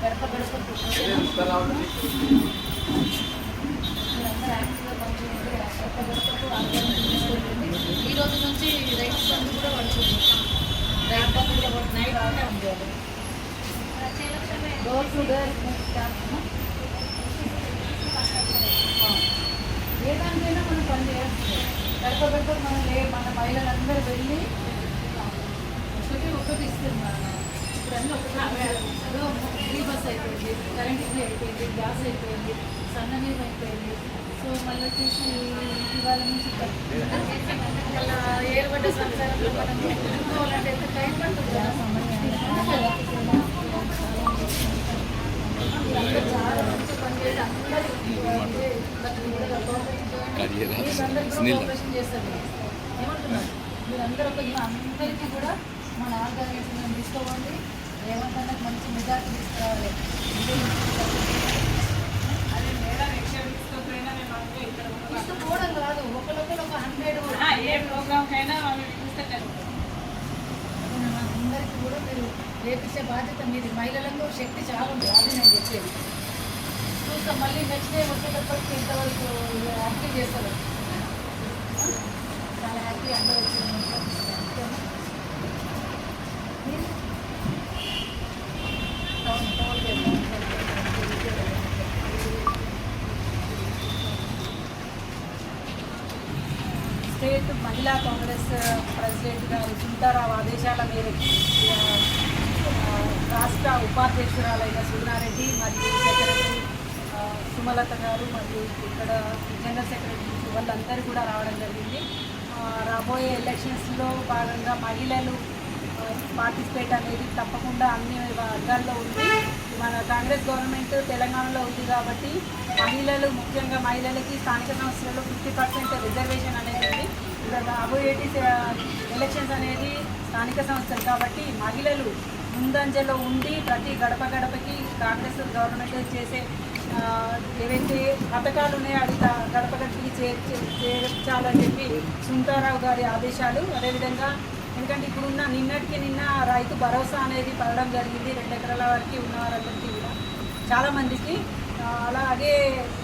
గడప గడపకు మీరందరూ యాక్టివ్గా పనిచేయండి. గడప గడపకు ఆరోగ్యం. ఈ రోజు నుంచి రైతు బంధు కూడా పడుతుంది. రైతు బంధు కూడా పడుతుంది. నైట్ ఉంటే ఉంది. డోర్ టు డోర్ ఏ దానికైనా మనం పని చేయాల్సిందే. గడప గడప మన మహిళలందరూ వెళ్ళి ఒకటి ఇస్తున్నారు. ఇప్పుడు అన్నీ ఒకటి ఫ్రీ బస్ అయిపోయింది, కరెంట్ ఫ్రీ అయిపోయింది, గ్యాస్ అయిపోయింది, సన్ననీరు అయిపోయింది. సో మళ్ళీ వచ్చేసి ఇవాళ నుంచి మళ్ళీ ఏర్పడ్డ సంవత్సరంలో మనం చెప్పుకోవాలంటే ఎంత టైం పడుతుంది కదా. చాలా మంచి పనిచేసి అందరికీ ఆపరేషన్ చేస్తారు. ఏమంటున్నారు మీరందరూ అందరికీ కూడా మన ఆర్గనైజేషన్ తీసుకోవాలి. ఏమంటే మంచి మెజార్టీ తీసుకురావాలి. తీసుకోవడం కాదు, ఒకరికొకరు ఒక 100 ఏ ప్రోగ్రామ్ అయినా అందరికీ కూడా మీరు రేపించే బాధ్యత మీది. మహిళలకు శక్తి చాలా ఉంది, అది నేను చెప్పేది. చూస్తాం మళ్ళీ నెక్స్ట్ డే వచ్చేటప్పటికి ఇంతవరకు యాక్టివ్ చేస్తారు. చాలా హ్యాపీ అందరూ వచ్చింది. స్టేట్ మహిళా కాంగ్రెస్ ప్రెసిడెంట్ గారు సుందరరావు ఆదేశాల మేరకు రాష్ట్ర ఉపాధ్యక్షురాలైన సుగుణారెడ్డి మరియు సెక్రటరీ సుమలత గారు మరియు ఇక్కడ జనరల్ సెక్రటరీ వాళ్ళందరూ కూడా రావడం జరిగింది. రాబోయే ఎలక్షన్స్లో భాగంగా మహిళలు పార్టిసిపేట్ అనేది తప్పకుండా అన్ని వర్గాల్లో ఉంది. మన కాంగ్రెస్ గవర్నమెంట్ తెలంగాణలో ఉంది కాబట్టి మహిళలు, ముఖ్యంగా మహిళలకి స్థానిక సంస్థలలో 50% రిజర్వేషన్ అనేది ఉంది. ఇక్కడ రాబోయే ఎలక్షన్స్ అనేది స్థానిక సంస్థలు కాబట్టి మహిళలు ముందంజలో ఉండి ప్రతి గడప గడపకి కాంగ్రెస్ గవర్నమెంట్ చేసే ఏవైతే పథకాలు ఉన్నాయో అది గడప గడపకి చేర్చాలని చెప్పి సుందరరావు గారి ఆదేశాలు. అదేవిధంగా ఎందుకంటే ఇప్పుడున్న నిన్నటికి నిన్న రైతు భరోసా అనేది పడడం జరిగింది 2 ఎకరాల వరకు ఉన్న వారందరికీ కూడా చాలామందికి. అలాగే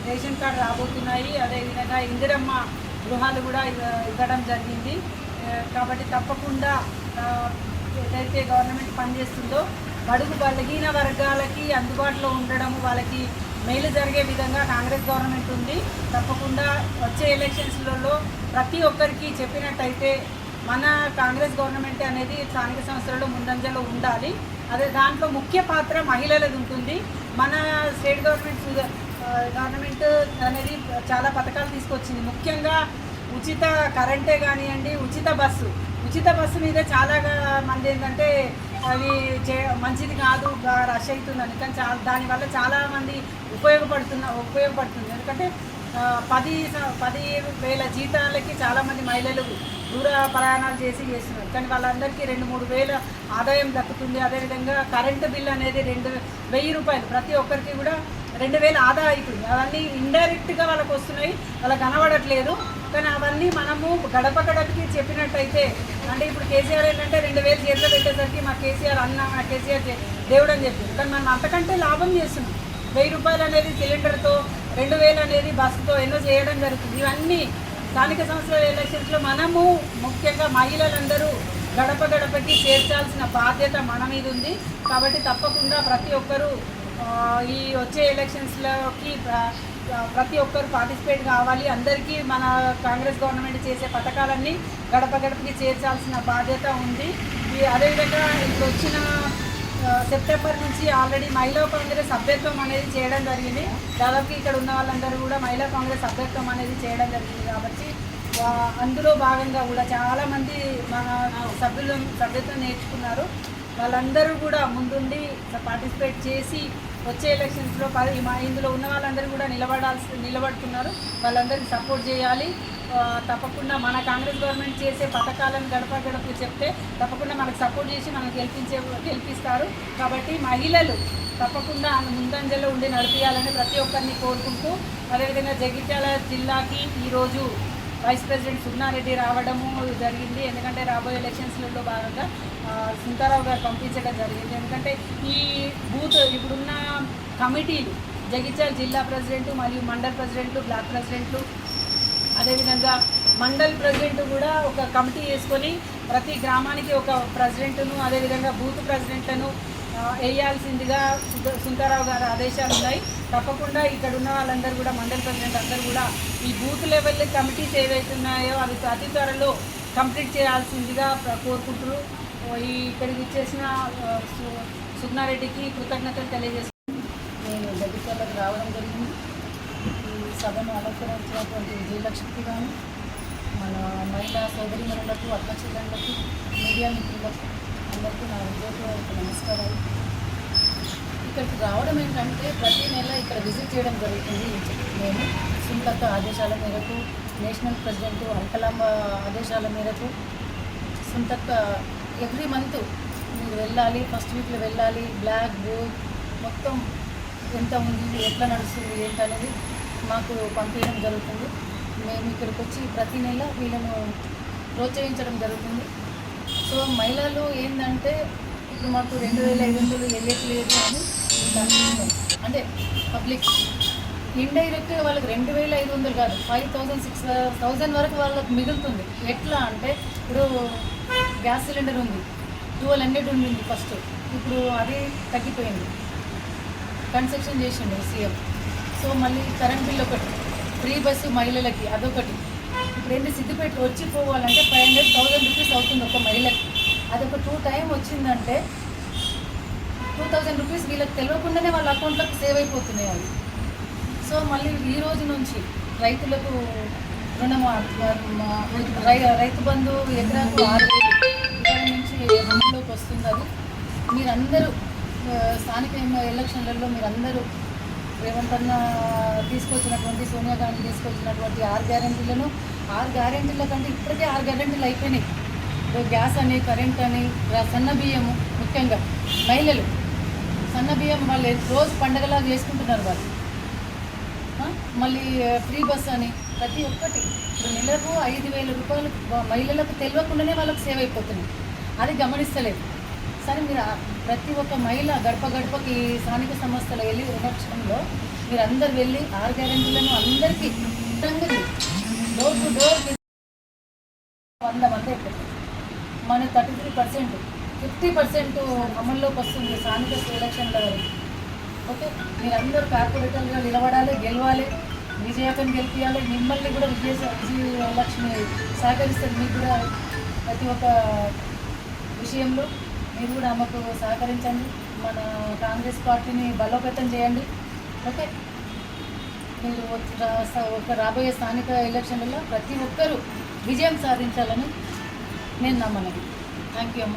రేషన్ కార్డు రాబోతున్నాయి. అదేవిధంగా ఇందిరమ్మ గృహాలు కూడా ఇవ్వడం జరిగింది. కాబట్టి తప్పకుండా ఏదైతే గవర్నమెంట్ పనిచేస్తుందో బడుగు బలహీన వర్గాలకి అందుబాటులో ఉండడం, వాళ్ళకి మేలు జరిగే విధంగా కాంగ్రెస్ గవర్నమెంట్ ఉంది. తప్పకుండా వచ్చే ఎలక్షన్స్లలో ప్రతి ఒక్కరికి చెప్పినట్టయితే మన కాంగ్రెస్ గవర్నమెంట్ అనేది స్థానిక సంస్థలలో ముందంజలో ఉండాలి. అదే దాంట్లో ముఖ్య పాత్ర మహిళలది ఉంటుంది. మన స్టేట్ గవర్నమెంట్ అనేది చాలా పథకాలు తీసుకొచ్చింది. ముఖ్యంగా ఉచిత కరెంటే కానివ్వండి, ఉచిత బస్సు మీద చాలా మంది ఏంటంటే అవి మంచిది కాదు, రష్ అవుతుందని. కానీ దానివల్ల చాలామంది ఉపయోగపడుతుంది. ఎందుకంటే 10,000 జీతాలకి చాలామంది మహిళలు దూర ప్రయాణాలు చేస్తున్నారు. కానీ వాళ్ళందరికీ 2-3 వేల ఆదాయం దక్కుతుంది. అదేవిధంగా కరెంటు బిల్ అనేది 2,000 రూపాయలు ప్రతి ఒక్కరికి కూడా 2,000 ఆదా అవుతుంది. అవన్నీ ఇండైరెక్ట్గా వాళ్ళకి వస్తున్నాయి, వాళ్ళకి కనబడట్లేదు. కానీ అవన్నీ మనము గడప గడపకి చెప్పినట్టయితే, అంటే ఇప్పుడు కేసీఆర్ ఏంటంటే 2,000 చేతిలో పెట్టేసరికి మా కేసీఆర్ దేవుడు అని చెప్పింది. కానీ మనం అంతకంటే లాభం చేస్తున్నాం. 1,000 రూపాయలు అనేది సిలిండర్తో, 2,000 అనేది బస్సుతో ఎన్నో చేయడం జరుగుతుంది. ఇవన్నీ స్థానిక సంస్థల ఎలక్షన్స్లో మనము ముఖ్యంగా మహిళలందరూ గడప గడపకి చేర్చాల్సిన బాధ్యత మన మీద ఉంది. కాబట్టి తప్పకుండా ప్రతి ఒక్కరూ ఈ వచ్చే ఎలక్షన్స్లోకి ప్రతి ఒక్కరు పార్టిసిపేట్ కావాలి. అందరికీ మన కాంగ్రెస్ గవర్నమెంట్ చేసే పథకాలన్నీ గడప గడపకి చేర్చాల్సిన బాధ్యత ఉంది. అదేవిధంగా ఇప్పుడు వచ్చిన సెప్టెంబర్ నుంచి ఆల్రెడీ మహిళా కాంగ్రెస్ సభ్యత్వం అనేది చేయడం జరిగింది. దాదాపు ఇక్కడ ఉన్న వాళ్ళందరూ కూడా మహిళా కాంగ్రెస్ సభ్యత్వం అనేది చేయడం జరిగింది. కాబట్టి అందులో భాగంగా కూడా చాలామంది మన సభ్యత్వం నేర్చుకున్నారు. వాళ్ళందరూ కూడా ముందుండి పార్టిసిపేట్ చేసి వచ్చే ఎలక్షన్స్లో ఇందులో ఉన్న వాళ్ళందరూ కూడా నిలబడుతున్నారు. వాళ్ళందరికీ సపోర్ట్ చేయాలి. తప్పకుండా మన కాంగ్రెస్ గవర్నమెంట్ చేసే పథకాలను గడప గడప చెప్తే తప్పకుండా మనకు సపోర్ట్ చేసి మనకు గెలిపిస్తారు. కాబట్టి మహిళలు తప్పకుండా ముందంజలో ఉండి నడిపించాలని ప్రతి ఒక్కరిని కోరుకుంటూ, అదేవిధంగా జగిత్యాల జిల్లాకి ఈరోజు వైస్ ప్రెసిడెంట్ సుగ్నారెడ్డి రావడము జరిగింది. ఎందుకంటే రాబోయే ఎలక్షన్స్లలో భాగంగా సుంతారావు గారు పంపించడం జరిగింది. ఎందుకంటే ఈ బూత్ ఇప్పుడున్న కమిటీలు జగిత్యాల జిల్లా ప్రెసిడెంట్ మరియు మండల్ ప్రెసిడెంట్లు, బ్లాక్ ప్రెసిడెంట్లు, అదేవిధంగా మండల్ ప్రెసిడెంట్ కూడా ఒక కమిటీ వేసుకొని ప్రతి గ్రామానికి ఒక ప్రెసిడెంట్ను, అదేవిధంగా బూత్ ప్రెసిడెంట్లను వేయాల్సిందిగా సుంతారావు గారి ఆదేశాలు ఉన్నాయి. తప్పకుండా ఇక్కడ ఉన్న వాళ్ళందరూ కూడా మండల్ ప్రెసిడెంట్ అందరూ కూడా ఈ బూత్ లెవెల్ కమిటీస్ ఏవైతున్నాయో అవి అతి త్వరలో కంప్లీట్ చేయాల్సిందిగా కోరుకుంటూ ఇక్కడికి ఇచ్చేసిన సుగ్నారెడ్డికి కృతజ్ఞతలు తెలియజేస్తున్నాను. నేను జగిత్యాలకు రావడం జరిగింది. ఈ సభను అలంకరించినటువంటి విజయలక్ష్మికి కానీ మన మహిళా సోదరిమణులకు, అక్కచెల్లెళ్లకు, మీడియా మిత్రులకు అందరికీ నా హృదయపూర్వక నమస్కారాలు. ఇక్కడికి రావడం ఏంటంటే ప్రతి నెల ఇక్కడ విజిట్ చేయడం జరుగుతుంది. నేను సుంతక్క ఆదేశాల మేరకు, నేషనల్ ప్రెసిడెంట్ అంకలాంబ ఆదేశాల మేరకు సుంతక్క ఎవ్రీ మంత్ మీరు వెళ్ళాలి, ఫస్ట్ వీక్లో వెళ్ళాలి, బ్లాక్ బోర్డ్ మొత్తం ఎంత ఉంది, ఎట్లా నడుస్తుంది ఏంటనేది మాకు పంపించడం జరుగుతుంది. మేము ఇక్కడికి వచ్చి ప్రతి నెల వీళ్ళను ప్రోత్సహించడం జరుగుతుంది. సో మహిళలు ఏంటంటే ఇప్పుడు మాకు 2500 వేయట్లేదు అని అంటే పబ్లిక్ ఇండైరెక్ట్గా వాళ్ళకి 2500 కాదు 5000, 6000 వరకు వాళ్ళకి మిగులుతుంది. ఎట్లా అంటే ఇప్పుడు గ్యాస్ సిలిండర్ ఉంది, 1200 ఉండింది ఫస్ట్, ఇప్పుడు అది తగ్గిపోయింది, కన్సెషన్ చేసిండు సీఎం. సో మళ్ళీ కరెంట్ బిల్ ఒకటి, ఫ్రీ బస్సు మహిళలకి అదొకటి. ఇప్పుడు ఏంటి సిద్దిపేట వచ్చి పోవాలంటే 500,000 రూపీస్ అవుతుంది ఒక మహిళకి. అదొక 2 టైం వచ్చిందంటే 2000 రూపీస్ వీళ్ళకి తెలియకుండానే వాళ్ళ అకౌంట్లోకి సేవ్ అయిపోతున్నాయి అవి. సో మళ్ళీ ఈ రోజు నుంచి రైతులకు రైతు బంధు ఎకరాకు 6,000 ఇవాళ నుంచి అమల్లోకి వస్తుంది. అది మీరందరూ స్థానిక ఎలక్షన్లలో మీరందరూ రేవంత్ అన్న తీసుకొచ్చినటువంటి, సోనియా గాంధీ తీసుకొచ్చినటువంటి 6 గ్యారెంటీలను 6 గ్యారెంటీల కంటే ఇప్పటికే 6 గ్యారెంటీలు అయిపోయినాయి. గ్యాస్ అని, కరెంట్ అని, సన్న బియ్యము, ముఖ్యంగా మహిళలు సన్న బియ్యం వాళ్ళు రోజు పండగలాగా చేసుకుంటున్నారు వాళ్ళు. మళ్ళీ ఫ్రీ బస్ అని ప్రతి ఒక్కటి ఇప్పుడు నెలకు 5,000 రూపాయలు మహిళలకు తెలియకుండానే వాళ్ళకి సేవ్ అయిపోతున్నాయి. అది గమనిస్తలేదు. సరే మీరు ప్రతి ఒక్క మహిళ గడప గడపకి స్థానిక సంస్థల ఎలక్షన్లో మీరు అందరు వెళ్ళి 6 గ్యారెంటీలను అందరికీ డోర్ టు డోర్ 100 మంది అయిపోతుంది. మన 33%, 50% అమల్లోకి వస్తుంది స్థానిక ఎలక్షన్ల వరకు. ఓకే, మీరందరూ కార్పొరేటర్గా నిలబడాలి, గెలవాలి, విజయకని గెలిపించాలి. మిమ్మల్ని కూడా విజయలక్ష్మి సహకరిస్తుంది. మీకు కూడా ప్రతి ఒక్క విషయంలో మీరు కూడా ఆమెకు సహకరించండి. మన కాంగ్రెస్ పార్టీని బలోపేతం చేయండి. ఓకే, మీరు ఒక రాబోయే స్థానిక ఎలక్షన్లలో ప్రతి ఒక్కరూ విజయం సాధించాలని నేను నమ్మను. థ్యాంక్ యూ అమ్మ.